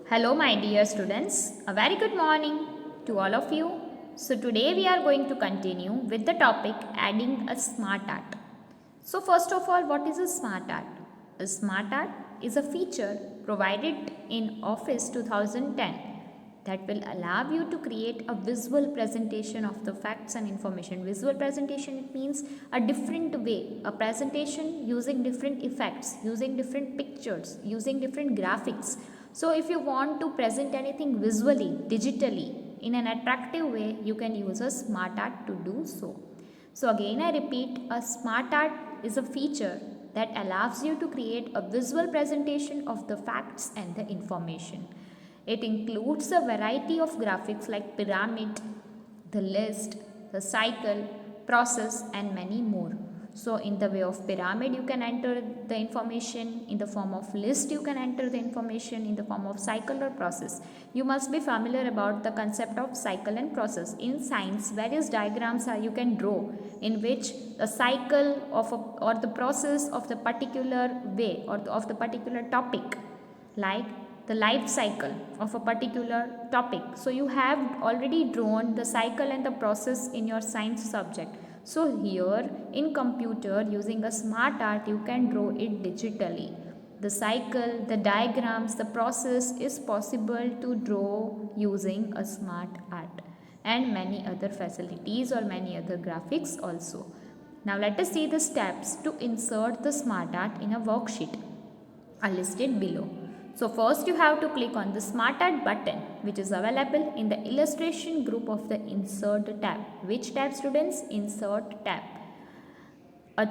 Hello, my dear students. A very good morning to all of you. So, today we are going to continue with the topic adding a smart art. So, first of all, what is a smart art? A smart art is a feature provided in Office 2010 that will allow you to create a visual presentation of the facts and information. Visual presentation, it means a different way, a presentation using different effects, using different pictures, using different graphics. So if you want to present anything visually, digitally, in an attractive way, you can use a smart art to do so. So again I repeat, a smart art is a feature that allows you to create a visual presentation of the facts and the information. It includes a variety of graphics like pyramid, the list, the cycle, process and many more. So in the way of pyramid you can enter the information, in the form of list you can enter the information, in the form of cycle or process. You must be familiar about the concept of cycle and process. In science various diagrams are you can draw in which the cycle of or the process of the particular way or of the particular topic, like the life cycle of a particular topic. So you have already drawn the cycle and the process in your science subject. So here in computer using a smart art you can draw it digitally. The cycle, the diagrams, the process is possible to draw using a smart art and many other facilities or many other graphics also. Now let us see the steps to insert the smart art in a worksheet are listed below. So first you have to click on the Smart Art button which is available in the illustration group of the Insert tab. Which tab, students? Insert tab.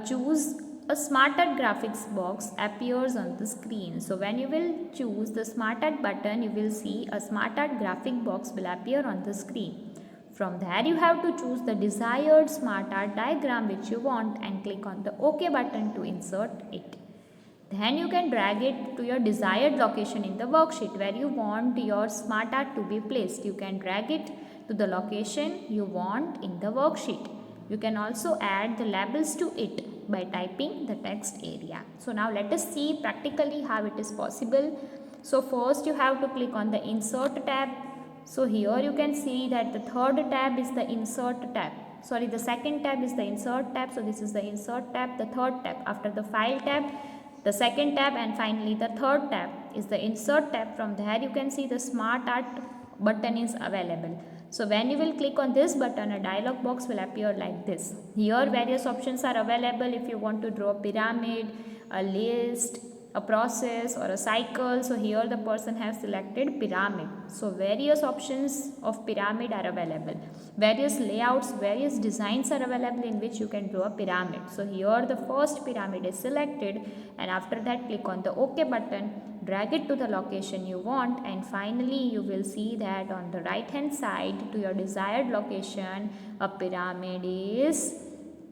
Choose a Smart Art graphics box appears on the screen. So when you will choose the Smart Art button, you will see a Smart Art graphic box will appear on the screen. From there you have to choose the desired Smart Art diagram which you want and click on the OK button to insert it. Then you can drag it to your desired location in the worksheet where you want your smart art to be placed. You can drag it to the location you want in the worksheet. You can also add the labels to it by typing the text area. So now let us see practically how it is possible. So first you have to click on the Insert tab. So here you can see that the third tab is the Insert tab. Sorry, the second tab is the Insert tab. So this is the Insert tab. The third tab after the File tab, the second tab, and finally the third tab is the Insert tab. From there you can see the Smart Art button is available. So when you will click on this button, a dialog box will appear like this. Here various options are available if you want to draw a pyramid, a list, a process or a cycle. So here the person has selected pyramid. So various options of pyramid are available. Various layouts, various designs are available in which you can draw a pyramid. So here the first pyramid is selected and after that click on the OK button, drag it to the location you want and finally you will see that on the right hand side to your desired location a pyramid is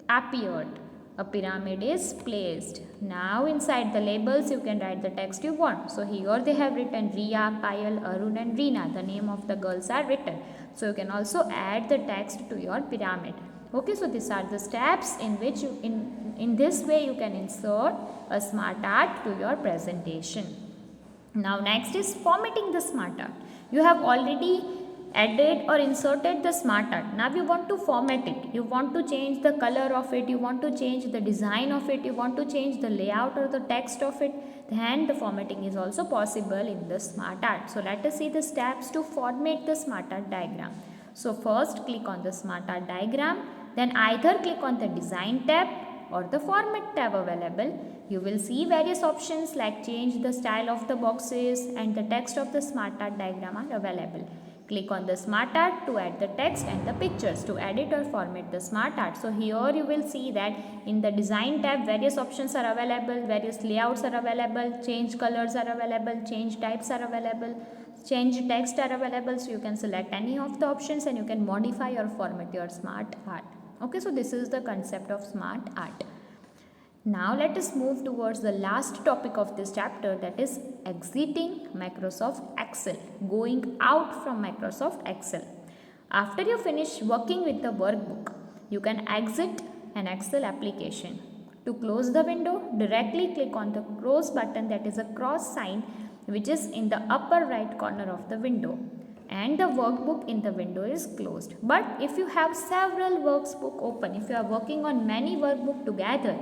appeared. A pyramid is placed. Now inside the labels you can write the text you want. So here they have written Riya, Payal, Arun and Reena. The name of the girls are written. So you can also add the text to your pyramid. Okay, so these are the steps in which you in this way you can insert a smart art to your presentation. Now next is formatting the smart art. You have already added or inserted the smart art. Now you want to format it. You want to change the color of it. You want to change the design of it. You want to change the layout or the text of it. Then the formatting is also possible in the smart art. So let us see the steps to format the smart art diagram. So first click on the smart art diagram. Then either click on the design tab or the format tab available. You will see various options like change the style of the boxes and the text of the smart art diagram are available. Click on the smart art to add the text and the pictures to edit or format the smart art. So here you will see that in the design tab various options are available, various layouts are available, change colors are available, change types are available, change text are available. So you can select any of the options and you can modify or format your smart art. Okay, so this is the concept of smart art. Now let us move towards the last topic of this chapter, that is exiting Microsoft Excel, going out from Microsoft Excel. After you finish working with the workbook, you can exit an Excel application. To close the window, directly click on the close button, that is a cross sign which is in the upper right corner of the window, and the workbook in the window is closed. But if you have several workbook open, if you are working on many workbook together,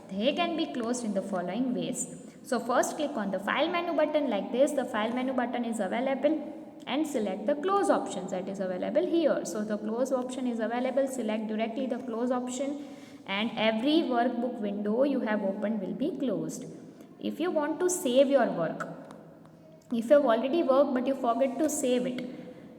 they can be closed in the following ways. So first click on the file menu button like this. The file menu button is available, and select the close options that is available here. So the close option is available. Select directly the close option, and every workbook window you have opened will be closed. If you want to save your work, if you have already worked but you forget to save it,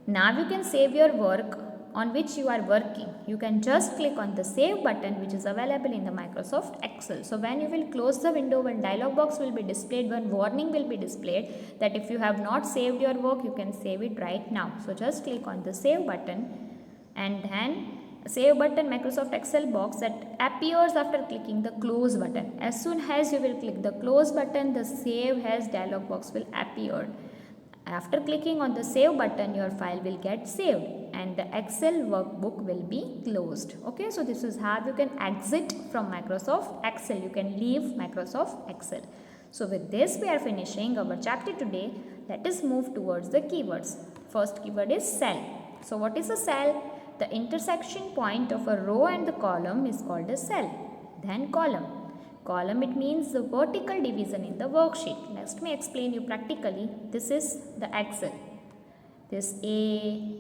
now you can save your work on which you are working. You can just click on the save button which is available in the Microsoft Excel. So when you will close the window, one dialog box will be displayed, one warning will be displayed that if you have not saved your work, you can save it right now. So just click on the save button, and then save button Microsoft Excel box that appears after clicking the close button. As soon as you will click the close button, the save as dialog box will appear. After clicking on the save button, your file will get saved and the Excel workbook will be closed. Okay, so this is how you can exit from Microsoft Excel. You can leave Microsoft Excel. So with this we are finishing our chapter today. Let us move towards the keywords. First keyword is cell. So what is a cell? The intersection point of a row and the column is called a cell. Then column. Column, it means the vertical division in the worksheet. Let me explain you practically. This is the Excel. This A,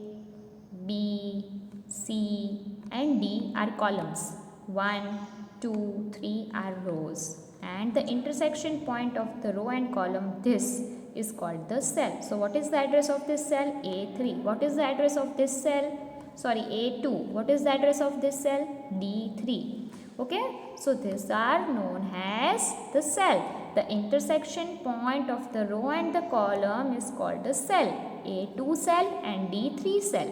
B, C and D are columns. 1, 2, 3 are rows. And the intersection point of the row and column, this is called the cell. So what is the address of this cell? A3. What is the address of this cell? Sorry, A2. What is the address of this cell? D3. Okay, so these are known as the cell. The intersection point of the row and the column is called the cell. A2 cell and D3 cell.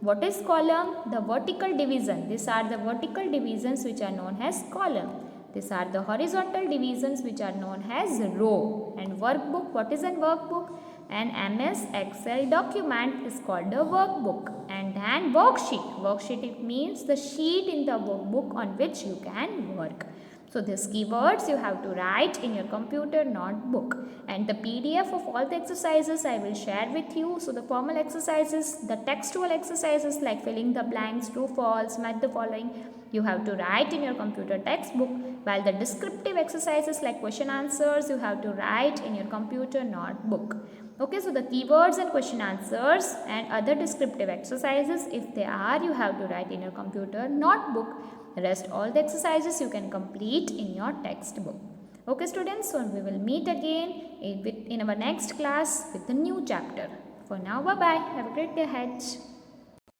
What is column? The vertical division. These are the vertical divisions which are known as column. These are the horizontal divisions which are known as row. And workbook, what is a workbook? An MS Excel document is called a workbook. And then worksheet. Worksheet, it means the sheet in the workbook on which you can work. So these keywords you have to write in your computer notebook. And the PDF of all the exercises I will share with you. So the formal exercises, the textual exercises like filling the blanks, true, false, match the following, you have to write in your computer textbook, while the descriptive exercises like question answers you have to write in your computer notebook. Okay, so the keywords and question answers and other descriptive exercises, if they are, you have to write in your computer notebook. Rest all the exercises you can complete in your textbook. Okay students, so we will meet again in our next class with a new chapter. For now, bye bye. Have a great day ahead.